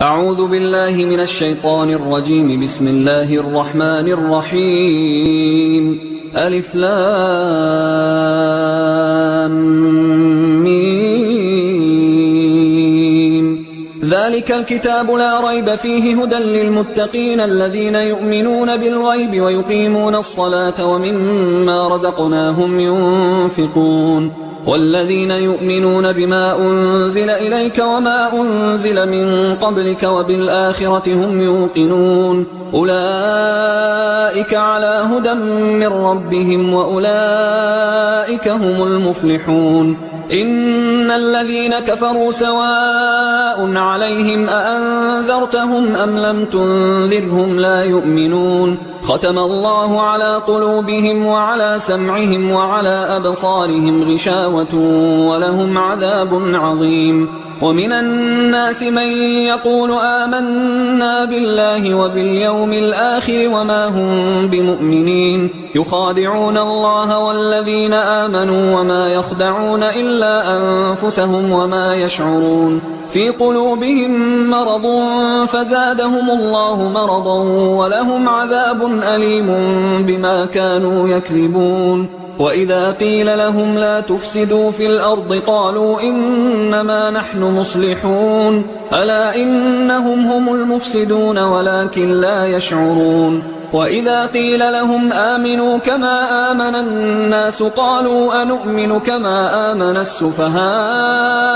أعوذ بالله من الشيطان الرجيم. بسم الله الرحمن الرحيم. ألف لام ميم. ذلك الكتاب لا ريب فيه هدى للمتقين الذين يؤمنون بالغيب ويقيمون الصلاة ومما رزقناهم ينفقون والذين يؤمنون بما أنزل إليك وما أنزل من قبلك وبالآخرة هم يوقنون أولئك على هدى من ربهم وأولئك هم المفلحون. إن الذين كفروا سواء عليهم أأنذرتهم أم لم تنذرهم لا يؤمنون. ختم الله على قلوبهم وعلى سمعهم وعلى أبصارهم غشاوة ولهم عذاب عظيم. ومن الناس من يقول آمنا بالله وباليوم الآخر وما هم بمؤمنين يخادعون الله والذين آمنوا وما يخدعون إلا أنفسهم وما يشعرون. في قلوبهم مرض فزادهم الله مرضا ولهم عذاب أليم بما كانوا يكذبون. وإذا قيل لهم لا تفسدوا في الأرض قالوا إنما نحن مصلحون ألا إنهم هم المفسدون ولكن لا يشعرون. وإذا قيل لهم آمنوا كما آمن الناس قالوا أنؤمن كما آمن السفهاء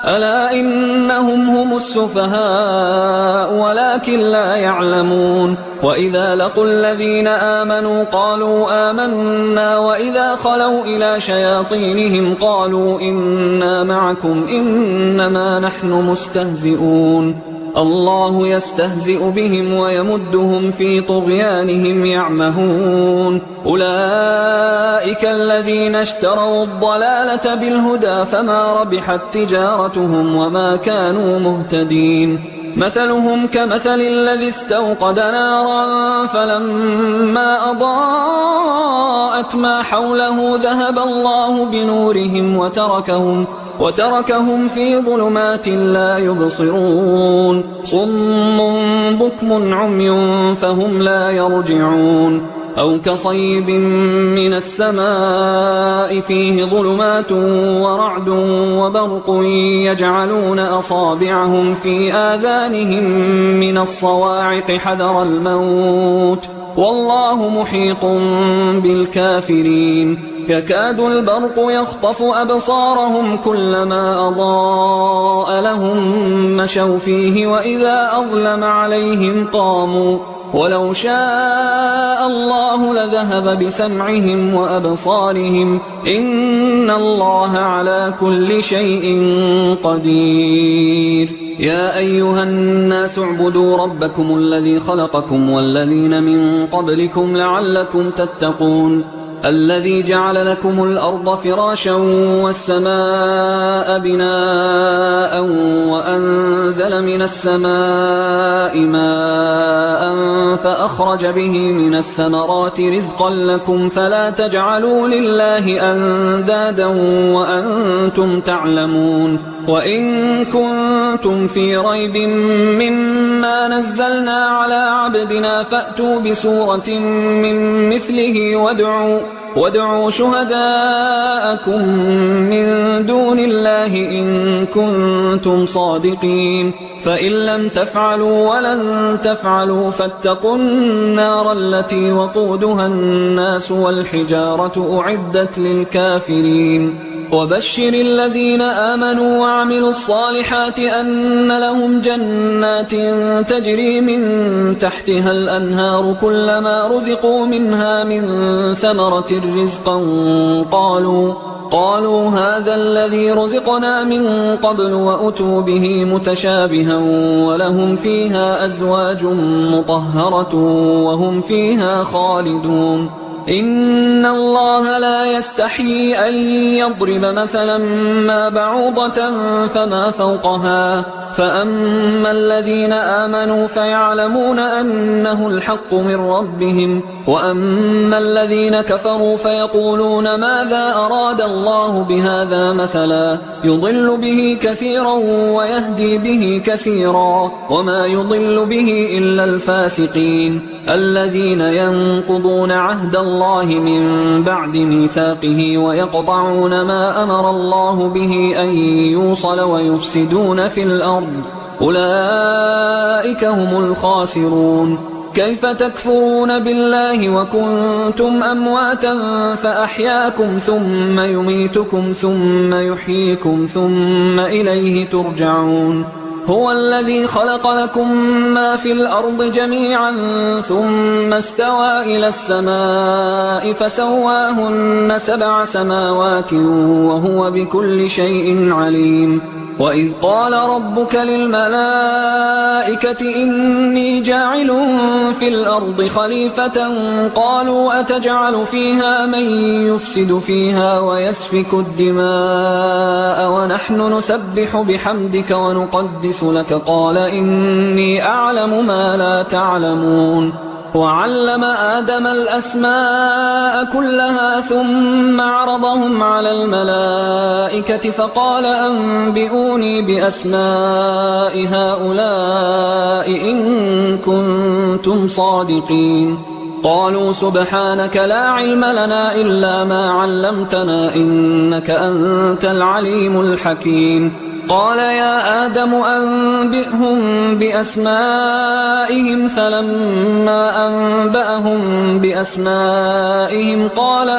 ألا إنهم هم السفهاء ولكن لا يعلمون. وإذا لقوا الذين آمنوا قالوا آمنا وإذا خلوا إلى شياطينهم قالوا إنا معكم إنما نحن مستهزئون. الله يستهزئ بهم ويمدهم في طغيانهم يعمهون. أولئك الذين اشتروا الضلالة بالهدى فما ربحت تجارتهم وما كانوا مهتدين. مثلهم كمثل الذي استوقد نارا فلما أضاءت ما حوله ذهب الله بنورهم وتركهم في ظلمات لا يبصرون. صم بكم عمي فهم لا يرجعون. أو كصيب من السماء فيه ظلمات ورعد وبرق يجعلون أصابعهم في آذانهم من الصواعق حذر الموت والله محيط بالكافرين. يكاد البرق يخطف أبصارهم كلما أضاء لهم مشوا فيه وإذا أظلم عليهم قاموا ولو شاء الله لذهب بسمعهم وأبصارهم إن الله على كل شيء قدير. يا أيها الناس اعبدوا ربكم الذي خلقكم والذين من قبلكم لعلكم تتقون. الذي جعل لكم الأرض فراشا والسماء بناء وأنزل من السماء ماء فأخرج به من الثمرات رزقا لكم فلا تجعلوا لله أندادا وأنتم تعلمون. وإن كنتم في ريب مما نزلنا على عبدنا فأتوا بسورة من مثله وادعوا شهداءكم من دون الله إن كنتم صادقين. فإن لم تفعلوا ولن تفعلوا فاتقوا النار التي وقودها الناس والحجارة أعدت للكافرين. وبشر الذين آمنوا وعملوا الصالحات أن لهم جنات تجري من تحتها الأنهار كلما رزقوا منها من ثمرة رزقا قالوا هذا الذي رزقنا من قبل وأتوا به متشابها ولهم فيها أزواج مطهرة وهم فيها خالدون. إن الله لا يستحيي أن يضرب مثلا ما بعوضة فما فوقها فأما الذين آمنوا فيعلمون أنه الحق من ربهم وأما الذين كفروا فيقولون ماذا أراد الله بهذا مثلا يضل به كثيرا ويهدي به كثيرا وما يضل به إلا الفاسقين الذين ينقضون عهد الله من بعد ميثاقه ويقطعون ما أمر الله به أن يوصل ويفسدون في الأرض أولئك هم الخاسرون كيف تكفرون بالله وكنتم أمواتا فأحياكم ثم يميتكم ثم يحييكم ثم إليه ترجعون هو الذي خلق لكم ما في الأرض جميعا ثم استوى إلى السماء فسواهن 7 سماوات وهو بكل شيء عليم وإذ قال ربك للملائكة إني جاعل في الأرض خليفة قالوا أتجعل فيها من يفسد فيها ويسفك الدماء ونحن نسبح بحمدك ونقدس لك قال إني أعلم ما لا تعلمون وعلم آدم الأسماء كلها ثم عرضهم على الملائكة فقال أنبئوني بأسماء هؤلاء إن كنتم صادقين قالوا سبحانك لا علم لنا إلا ما علمتنا إنك أنت العليم الحكيم قال يا آدم أنبئهم بأسمائهم فلما أنبأهم بأسمائهم قال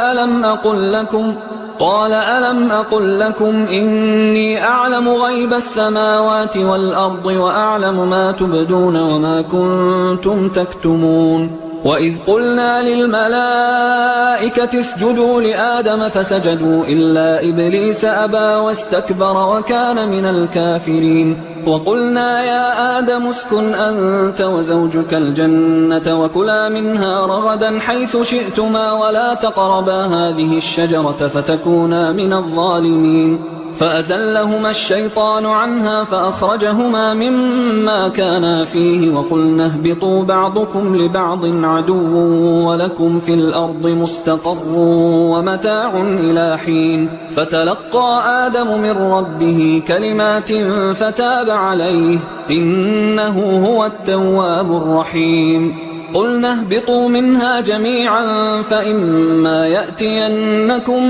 ألم أقل لكم إني أعلم غيب السماوات والأرض وأعلم ما تبدون وما كنتم تكتمون وإذ قلنا للملائكة اسجدوا لآدم فسجدوا إلا إبليس أبى واستكبر وكان من الكافرين وقلنا يا آدم اسكن أنت وزوجك الجنة وكلا منها رغدا حيث شئتما ولا تقربا هذه الشجرة فتكونا من الظالمين فأزلهما الشيطان عنها فأخرجهما مما كانا فيه وقلنا اهبطوا بعضكم لبعض عدو ولكم في الأرض مستقر ومتاع إلى حين فتلقى آدم من ربه كلمات فتاب عليه إنه هو التواب الرحيم قلنا اهبطوا منها جميعا فإما يأتينكم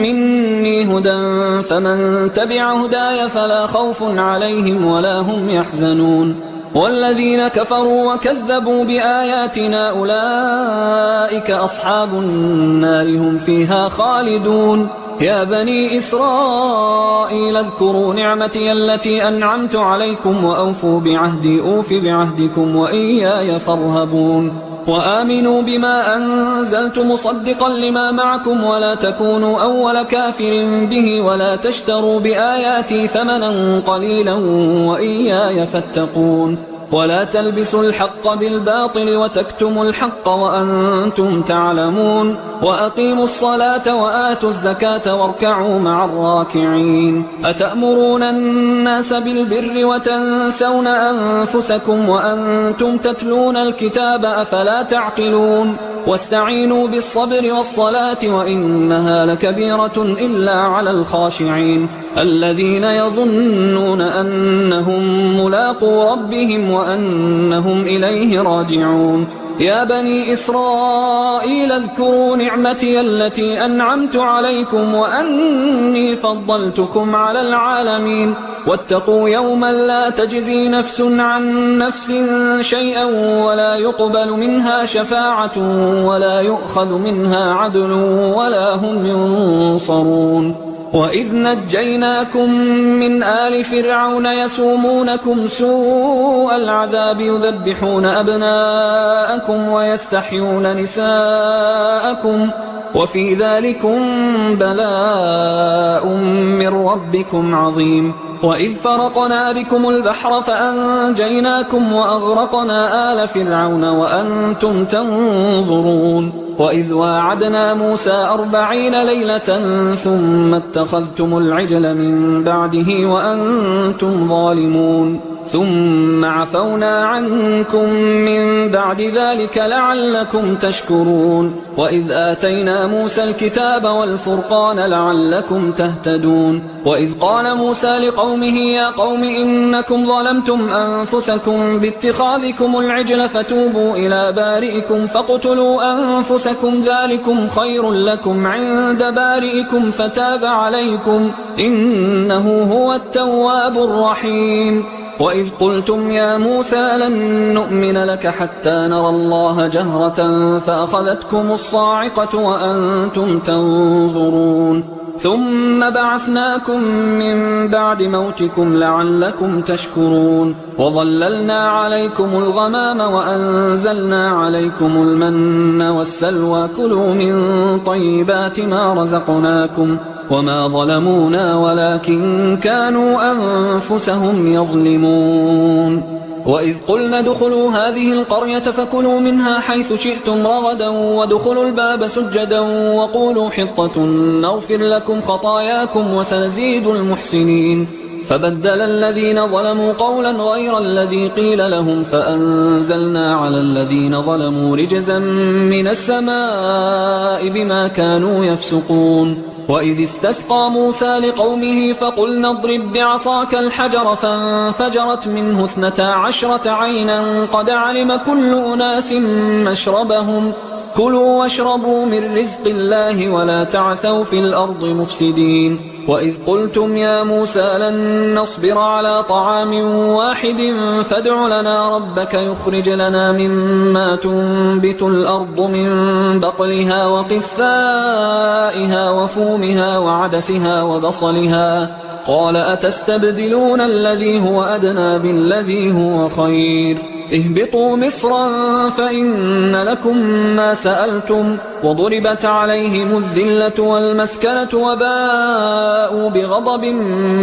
مني هدى فمن تبع هداي فلا خوف عليهم ولا هم يحزنون والذين كفروا وكذبوا بآياتنا أولئك أصحاب النار هم فيها خالدون يا بني إسرائيل اذكروا نعمتي التي أنعمت عليكم وأوفوا بعهدي أوف بعهدكم وإياي فارهبون وآمنوا بما أنزلت مصدقا لما معكم ولا تكونوا أول كافر به ولا تشتروا بآياتي ثمنا قليلا وإياي فاتقون ولا تلبسوا الحق بالباطل وتكتموا الحق وأنتم تعلمون وأقيموا الصلاة وآتوا الزكاة واركعوا مع الراكعين أتأمرون الناس بالبر وتنسون أنفسكم وأنتم تتلون الكتاب أفلا تعقلون واستعينوا بالصبر والصلاة وإنها لكبيرة إلا على الخاشعين الذين يظنون أنهم ملاقو ربهم وأنهم إليه راجعون يا بني إسرائيل اذكروا نعمتي التي أنعمت عليكم وأني فضلتكم على العالمين واتقوا يوما لا تجزي نفس عن نفس شيئا ولا يقبل منها شفاعة ولا يؤخذ منها عدل ولا هم ينصرون وإذ نجيناكم من آل فرعون يسومونكم سوء العذاب يذبحون أبناءكم ويستحيون نساءكم وفي ذلكم بلاء من ربكم عظيم وإذ فرقنا بكم البحر فأنجيناكم وأغرقنا آل فرعون وأنتم تنظرون وإذ واعدنا موسى 40 ليلة ثم اتخذتم العجل من بعده وأنتم ظالمون ثم عفونا عنكم من بعد ذلك لعلكم تشكرون وإذ آتينا موسى الكتاب والفرقان لعلكم تهتدون وإذ قال موسى لقومه يا قوم إنكم ظلمتم أنفسكم باتخاذكم العجل فتوبوا إلى بارئكم فاقتلوا أنفسكم ذلكم خير لكم عند بارئكم فتاب عليكم إنه هو التواب الرحيم وإذ قلتم يا موسى لن نؤمن لك حتى نرى الله جهرة فأخذتكم الصاعقة وأنتم تنظرون ثم بعثناكم من بعد موتكم لعلكم تشكرون وظللنا عليكم الغمام وأنزلنا عليكم المن والسلوى كلوا من طيبات ما رزقناكم وما ظلمونا ولكن كانوا أنفسهم يظلمون وإذ قلنا ادخلوا هذه القرية فكلوا منها حيث شئتم رغدا وادخلوا الباب سجدا وقولوا حطة نغفر لكم خطاياكم وسنزيد المحسنين فبدل الذين ظلموا قولا غير الذي قيل لهم فأنزلنا على الذين ظلموا رجزا من السماء بما كانوا يفسقون وإذ استسقى موسى لقومه فقلنا اضرب بعصاك الحجر فانفجرت منه 12 عينا قد علم كل أناس مشربهم كلوا واشربوا من رزق الله ولا تعثوا في الأرض مفسدين وإذ قلتم يا موسى لن نصبر على طعام واحد فادع لنا ربك يخرج لنا مما تنبت الأرض من بقلها وقثائها وفومها وعدسها وبصلها قال أتستبدلون الذي هو أدنى بالذي هو خير اهبطوا مصرا فإن لكم ما سألتم وضربت عليهم الذلة والمسكنة وباءوا بغضب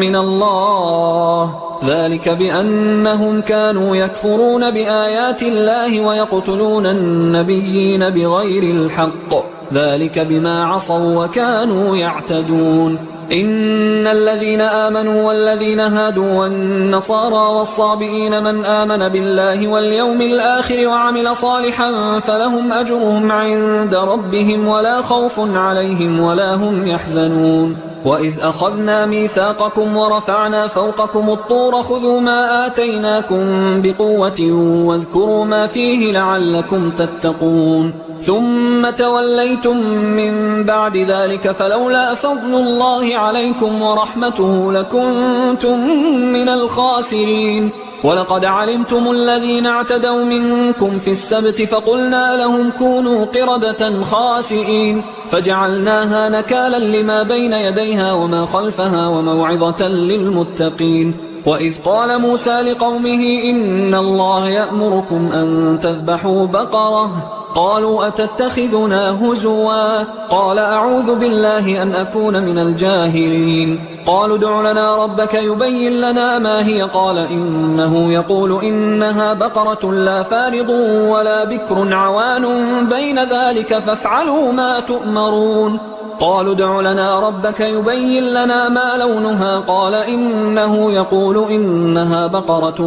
من الله ذلك بأنهم كانوا يكفرون بآيات الله ويقتلون النبيين بغير الحق ذلك بما عصوا وكانوا يعتدون إن الذين آمنوا والذين هادوا والنصارى والصابئين من آمن بالله واليوم الآخر وعمل صالحا فلهم أجرهم عند ربهم ولا خوف عليهم ولا هم يحزنون وإذ أخذنا ميثاقكم ورفعنا فوقكم الطور خذوا ما آتيناكم بقوة واذكروا ما فيه لعلكم تتقون ثم توليتم من بعد ذلك فلولا فضل الله عليكم ورحمته لكنتم من الخاسرين ولقد علمتم الذين اعتدوا منكم في السبت فقلنا لهم كونوا قردة خاسئين فجعلناها نكالا لما بين يديها وما خلفها وموعظة للمتقين وإذ قال موسى لقومه إن الله يأمركم أن تذبحوا بقرة قالوا أتتخذنا هزوا قال أعوذ بالله أن أكون من الجاهلين قالوا ادع لنا ربك يبين لنا ما هي قال إنه يقول إنها بقرة لا فارض ولا بكر عوان بين ذلك فافعلوا ما تؤمرون قالوا ادع لنا ربك يبين لنا ما لونها قال إنه يقول إنها بقرة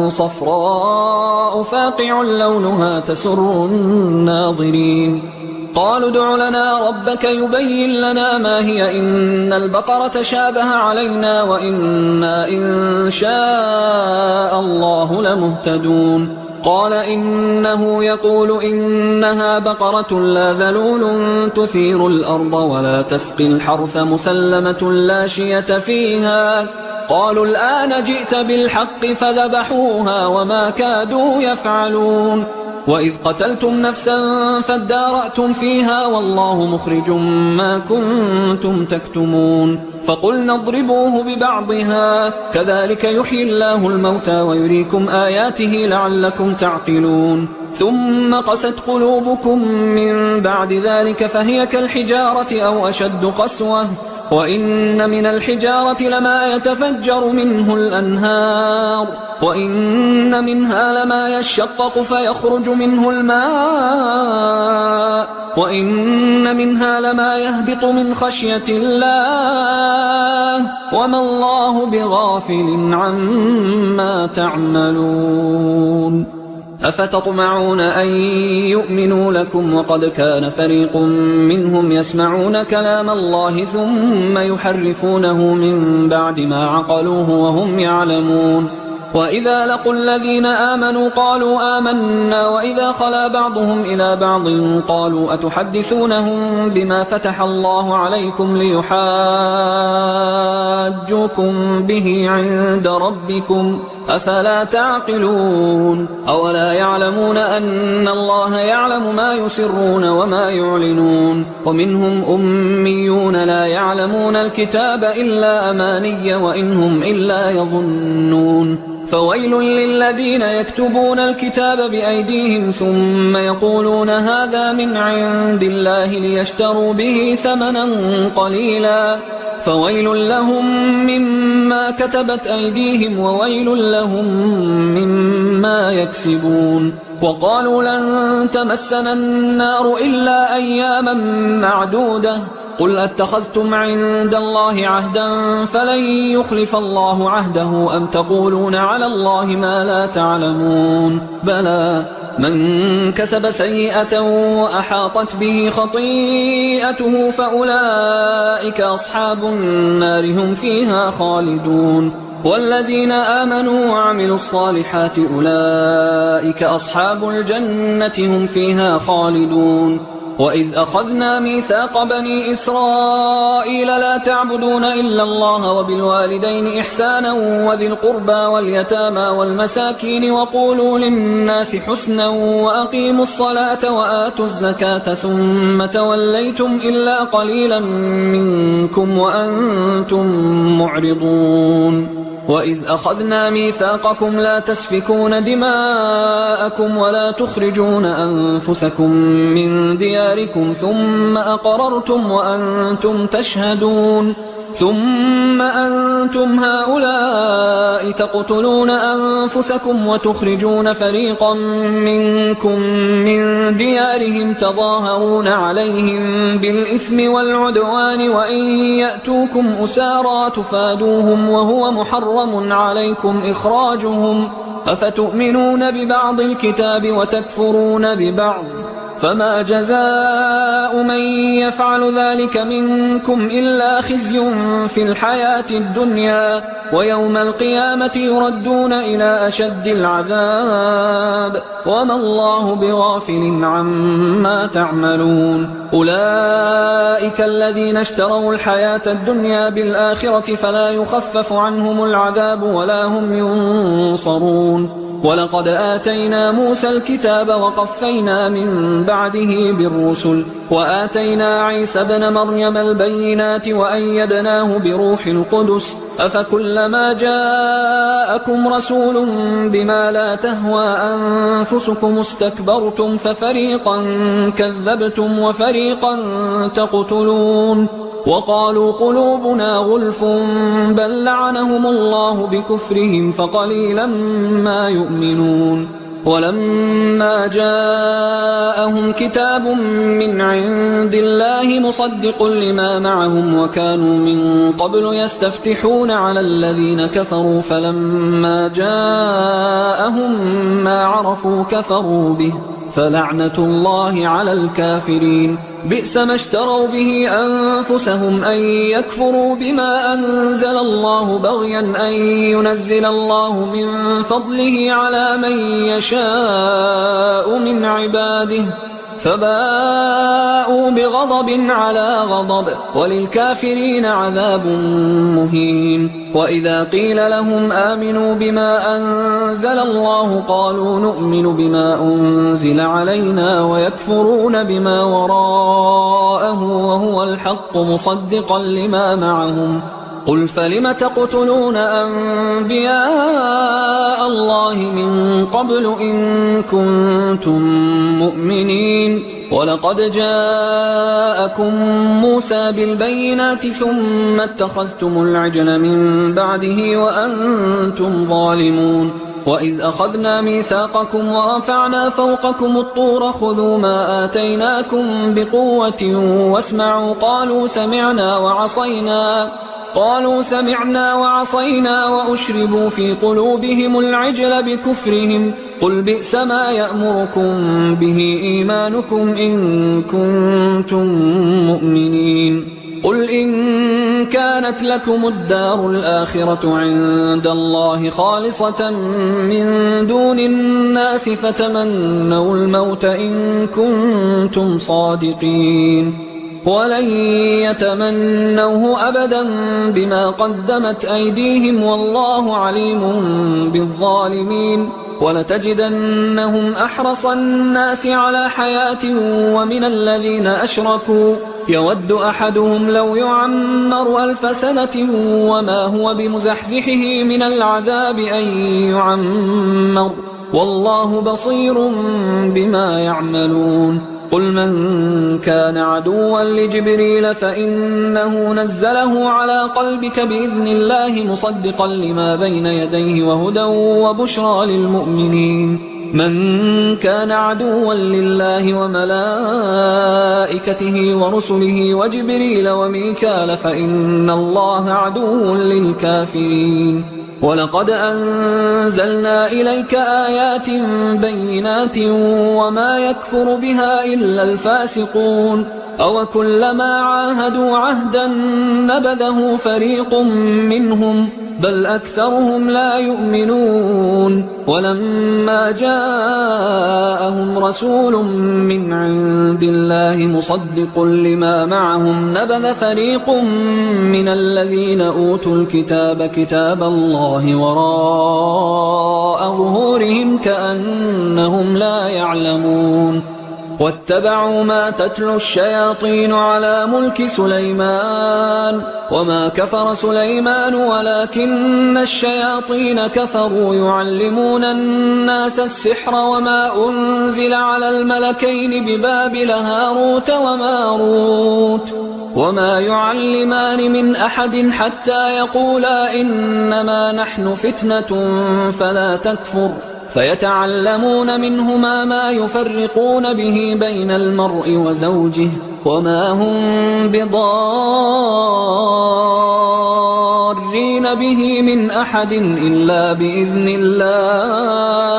صفراء فاقع لونها تسر الناظرين قالوا ادع لنا ربك يبين لنا ما هي إن البقرة شابه علينا وإنا إن شاء الله لمهتدون قال إنه يقول إنها بقرة لا ذلول تثير الأرض ولا تسقي الحرث مسلمة لا شية فيها قالوا الآن جئت بالحق فذبحوها وما كادوا يفعلون وإذ قتلتم نفسا فادارأتم فيها والله مخرج ما كنتم تكتمون فقلنا اضربوه ببعضها كذلك يحيي الله الموتى ويريكم آياته لعلكم تعقلون ثم قست قلوبكم من بعد ذلك فهي كالحجارة أو أشد قسوة وإن من الحجارة لما يتفجر منه الأنهار وإن منها لما يشقق فيخرج منه الماء وإن منها لما يهبط من خشية الله وما الله بغافل عما تعملون أفتطمعون أن يؤمنوا لكم وقد كان فريق منهم يسمعون كلام الله ثم يحرفونه من بعد ما عقلوه وهم يعلمون وإذا لقوا الذين آمنوا قالوا آمنا وإذا خلا بعضهم إلى بعض قالوا أتحدثونهم بما فتح الله عليكم ليحاجوكم به عند ربكم أفلا تعقلون أولا يعلمون أن الله يعلم ما يسرون وما يعلنون ومنهم أميون لا يعلمون الكتاب إلا أماني وإنهم إلا يظنون فويل للذين يكتبون الكتاب بأيديهم ثم يقولون هذا من عند الله ليشتروا به ثمنا قليلا فويل لهم مما كتبت أيديهم وويل لهم مما يكسبون وقالوا لن تمسنا النار إلا أياما معدودة قل أتخذتم عند الله عهدا فلن يخلف الله عهده أم تقولون على الله ما لا تعلمون بلى من كسب سيئة وأحاطت به خطيئته فأولئك أصحاب النار هم فيها خالدون والذين آمنوا وعملوا الصالحات أولئك أصحاب الجنة هم فيها خالدون وإذ أخذنا ميثاق بني إسرائيل لا تعبدون إلا الله وبالوالدين إحسانا وذي القربى واليتامى والمساكين وقولوا للناس حسنا وأقيموا الصلاة وآتوا الزكاة ثم توليتم إلا قليلا منكم وأنتم معرضون وإذ أخذنا ميثاقكم لا تسفكون دماءكم ولا تخرجون أنفسكم من دياركم ثم أقررتم وأنتم تشهدون ثم أنتم هؤلاء تقتلون أنفسكم وتخرجون فريقا منكم من ديارهم تظاهرون عليهم بالإثم والعدوان وإن يأتوكم أسارى تفادوهم وهو محرم عليكم إخراجهم أفتؤمنون ببعض الكتاب وتكفرون ببعض فما جزاء من يفعل ذلك منكم إلا خزي في الحياة الدنيا ويوم القيامة يردون إلى أشد العذاب وما الله بغافل عما تعملون أولئك الذين اشتروا الحياة الدنيا بالآخرة فلا يخفف عنهم العذاب ولا هم ينصرون ولقد آتينا موسى الكتاب وقفينا من بعده بالرسل وآتينا عيسى ابن مريم البينات وأيدناه بروح القدس أفكلما جاءكم رسول بما لا تهوى أنفسكم استكبرتم ففريقا كذبتم وفريقا تقتلون وقالوا قلوبنا غلف بل لعنهم الله بكفرهم فقليلا ما يؤمنون ولما جاءهم كتاب من عند الله مصدق لما معهم وكانوا من قبل يستفتحون على الذين كفروا فلما جاءهم ما عرفوا كفروا به فلعنة الله على الكافرين بئس ما اشتروا به أنفسهم أن يكفروا بما أنزل الله بغيا أن ينزل الله من فضله على من يشاء من عباده فباءوا بغضب على غضب وللكافرين عذاب مهين وإذا قيل لهم آمنوا بما أنزل الله قالوا نؤمن بما أنزل علينا ويكفرون بما وراءه وهو الحق مصدقا لما معهم قل فلم تقتلون أنبياء الله من قبل إن كنتم مؤمنين ولقد جاءكم موسى بالبينات ثم اتخذتم العجل من بعده وأنتم ظالمون وإذ أخذنا ميثاقكم ورفعنا فوقكم الطور خذوا ما آتيناكم بقوة واسمعوا قالوا سمعنا وعصينا وأشربوا في قلوبهم العجل بكفرهم قل بئس ما يأمركم به إيمانكم إن كنتم مؤمنين قل إن كانت لكم الدار الآخرة عند الله خالصة من دون الناس فتمنوا الموت إن كنتم صادقين ولن يتمنوه أبدا بما قدمت أيديهم والله عليم بالظالمين ولتجدنهم أحرص الناس على حياة ومن الذين أشركوا يود أحدهم لو يعمر 1000 سنة وما هو بمزحزحه من العذاب أن يعمر والله بصير بما يعملون قل من كان عدوا لجبريل فإنه نزله على قلبك بإذن الله مصدقا لما بين يديه وهدى وبشرى للمؤمنين من كان عدوا لله وملائكته ورسله وجبريل وميكال فإن الله عدو للكافرين ولقد أنزلنا إليك آيات بينات وما يكفر بها إلا الفاسقون أوكلما عاهدوا عهدا نبذه فريق منهم بل أكثرهم لا يؤمنون ولما جاءهم رسول من عند الله مصدق لما معهم نبذ فريق من الذين أوتوا الكتاب كتاب الله وراء ظهورهم كأنهم لا يعلمون واتبعوا ما تتلو الشياطين على ملك سليمان وما كفر سليمان ولكن الشياطين كفروا يعلمون الناس السحر وما أنزل على الملكين ببابل هاروت وماروت وما يعلمان من أحد حتى يقولا إنما نحن فتنة فلا تكفر فيتعلمون منهما ما يفرقون به بين المرء وزوجه وما هم بضارين به من أحد إلا بإذن الله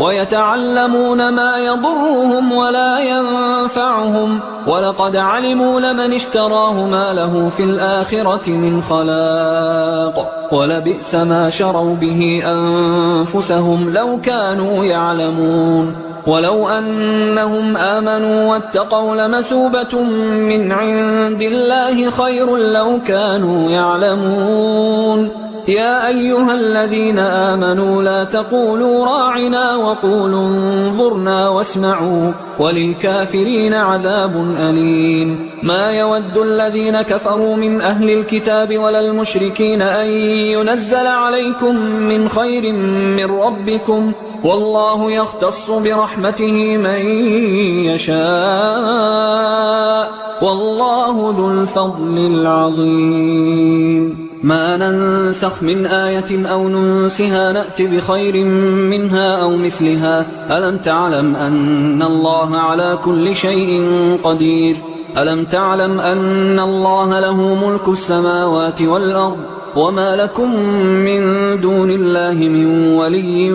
ويتعلمون ما يضرهم ولا ينفعهم ولقد علموا لمن اشتراه ما له في الآخرة من خلاق ولبئس ما شروا به أنفسهم لو كانوا يعلمون ولو أنهم آمنوا واتقوا لمثوبة من عند الله خير لو كانوا يعلمون يا أيها الذين آمنوا لا تقولوا راعنا وقولوا انظرنا واسمعوا وللكافرين عذاب أليم ما يود الذين كفروا من أهل الكتاب ولا المشركين أن ينزل عليكم من خير من ربكم والله يختص برحمته من يشاء والله ذو الفضل العظيم ما ننسخ من آية أو ننسها نأت بخير منها أو مثلها ألم تعلم أن الله على كل شيء قدير ألم تعلم أن الله له ملك السماوات والأرض وما لكم من دون الله من ولي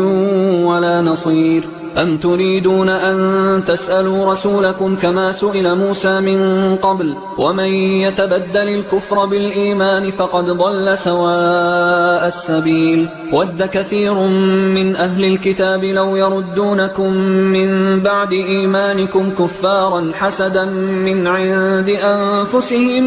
ولا نصير أم تريدون أن تسألوا رسولكم كما سئل موسى من قبل ومن يتبدل الكفر بالإيمان فقد ضل سواء السبيل ود كثير من أهل الكتاب لو يردونكم من بعد إيمانكم كفارا حسدا من عند أنفسهم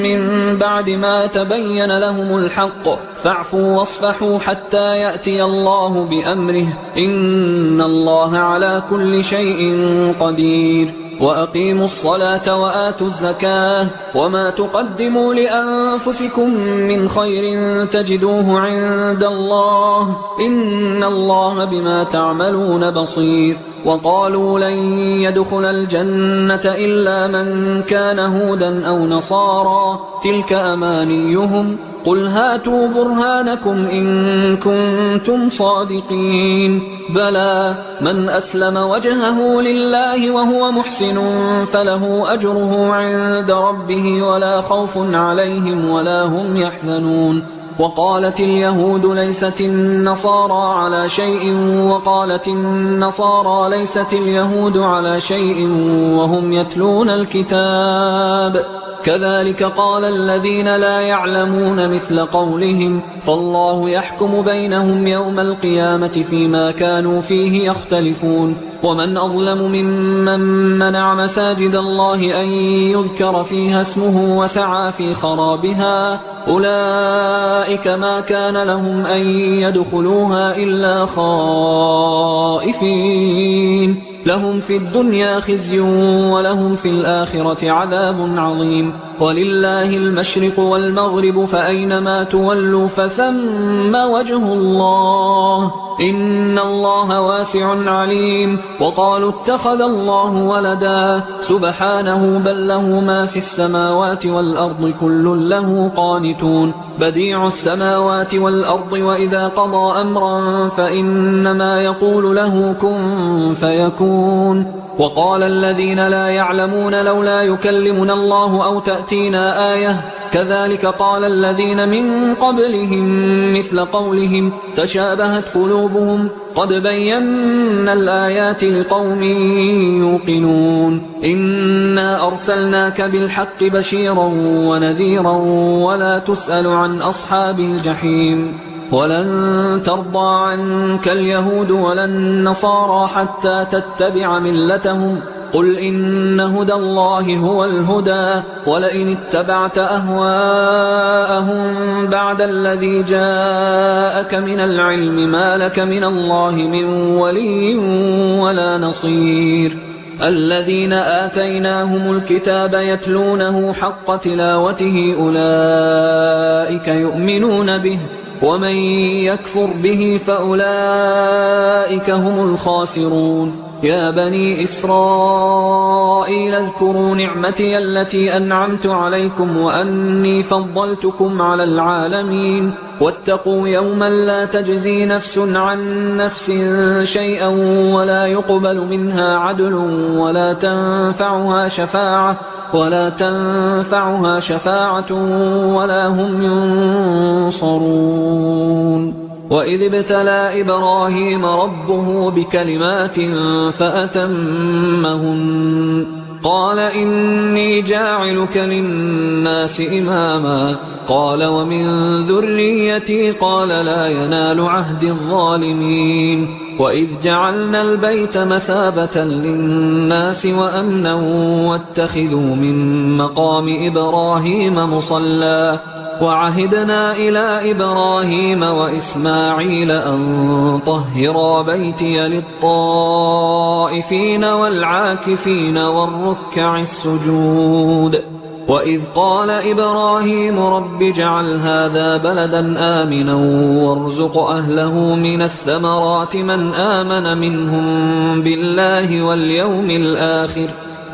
من بعد ما تبين لهم الحق فاعفوا واصفحوا حتى يأتي الله بأمره إن الله على كل شيء قدير وأقيموا الصلاة وآتوا الزكاة وما تقدموا لأنفسكم من خير تجدوه عند الله إن الله بما تعملون بصير وقالوا لن يدخل الجنة إلا من كان هودا أو نصارى تلك أمانيهم قل هاتوا برهانكم إن كنتم صادقين بلى من أسلم وجهه لله وهو محسن فله أجره عند ربه ولا خوف عليهم ولا هم يحزنون وقالت اليهود ليست النصارى على شيء وقالت النصارى ليست اليهود على شيء وهم يتلون الكتاب كذلك قال الذين لا يعلمون مثل قولهم فالله يحكم بينهم يوم القيامة فيما كانوا فيه يختلفون ومن أظلم ممن منع مساجد الله أن يذكر فيها اسمه وسعى في خرابها أولئك ما كان لهم أن يدخلوها إلا خائفين لهم في الدنيا خزي ولهم في الآخرة عذاب عظيم ولله المشرق والمغرب فأينما تولوا فثم وجه الله إن الله واسع عليم وقالوا اتخذ الله ولدا سبحانه بل له ما في السماوات والأرض كل له قانتون بديع السماوات والأرض وإذا قضى أمرا فإنما يقول له كن فيكون وقال الذين لا يعلمون لولا يكلمنا الله أو تأتينا آية كذلك قال الذين من قبلهم مثل قولهم تشابهت قلوبهم قد بينا الآيات لقوم يوقنون إنا أرسلناك بالحق بشيرا ونذيرا ولا تسأل عن أصحاب الجحيم ولن ترضى عنك اليهود ولا النصارى حتى تتبع ملتهم قل إن هدى الله هو الهدى ولئن اتبعت أهواءهم بعد الذي جاءك من العلم ما لك من الله من ولي ولا نصير الذين آتيناهم الكتاب يتلونه حق تلاوته أولئك يؤمنون به ومن يكفر به فأولئك هم الخاسرون يا بني إسرائيل اذكروا نعمتي التي أنعمت عليكم وأني فضلتكم على العالمين واتقوا يوما لا تجزي نفس عن نفس شيئا ولا يقبل منها عدل ولا تنفعها شفاعة ولا هم ينصرون وإذ ابتلى إبراهيم ربه بكلمات فأتمهن قال إني جاعلك للناس إماما قال ومن ذريتي قال لا ينال عهد الظالمين وإذ جعلنا البيت مثابة للناس وأمنا واتخذوا من مقام إبراهيم مصلى وعهدنا إلى إبراهيم وإسماعيل أن طهرا بيتي للطائفين والعاكفين والركع السجود وإذ قال إبراهيم رب اجعل هذا بلدا آمنا وارزق أهله من الثمرات من آمن منهم بالله واليوم الآخر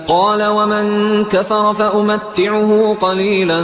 قال ومن كفر فأمتعه قليلا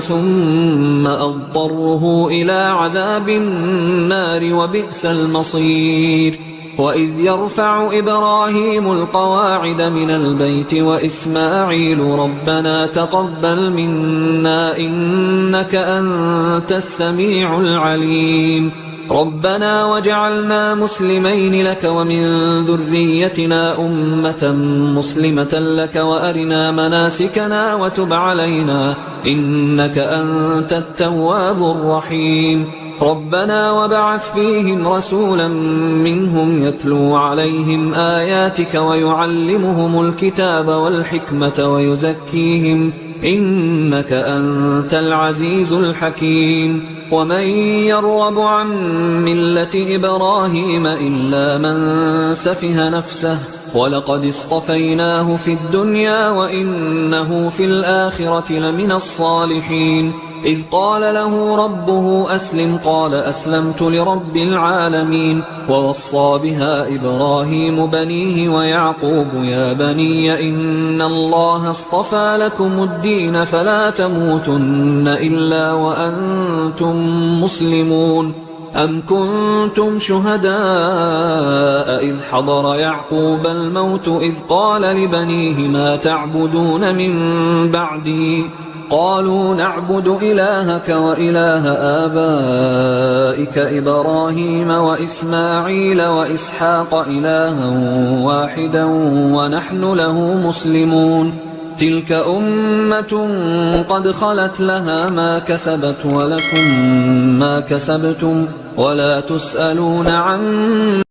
ثم أضطره إلى عذاب النار وبئس المصير وإذ يرفع إبراهيم القواعد من البيت وإسماعيل ربنا تقبل منا إنك أنت السميع العليم ربنا وجعلنا مسلمين لك ومن ذريتنا أمة مسلمة لك وأرنا مناسكنا وتب علينا إنك أنت التواب الرحيم ربنا وابعث فيهم رسولا منهم يتلو عليهم آياتك ويعلمهم الكتاب والحكمة ويزكيهم إنك أنت العزيز الحكيم ومن يرغب عن ملة إبراهيم إلا من سفه نفسه ولقد اصطفيناه في الدنيا وإنه في الآخرة لمن الصالحين إذ قال له ربه أسلم قال أسلمت لرب العالمين ووصى بها إبراهيم بنيه ويعقوب يا بني إن الله اصطفى لكم الدين فلا تموتن إلا وأنتم مسلمون أم كنتم شهداء إذ حضر يعقوب الموت إذ قال لبنيه ما تعبدون من بعدي قالوا نعبد إلهك وإله آبائك إبراهيم وإسماعيل وإسحاق إلها واحدا ونحن له مسلمون تلك أمة قد خلت لها ما كسبت ولكم ما كسبتم ولا تسألون عما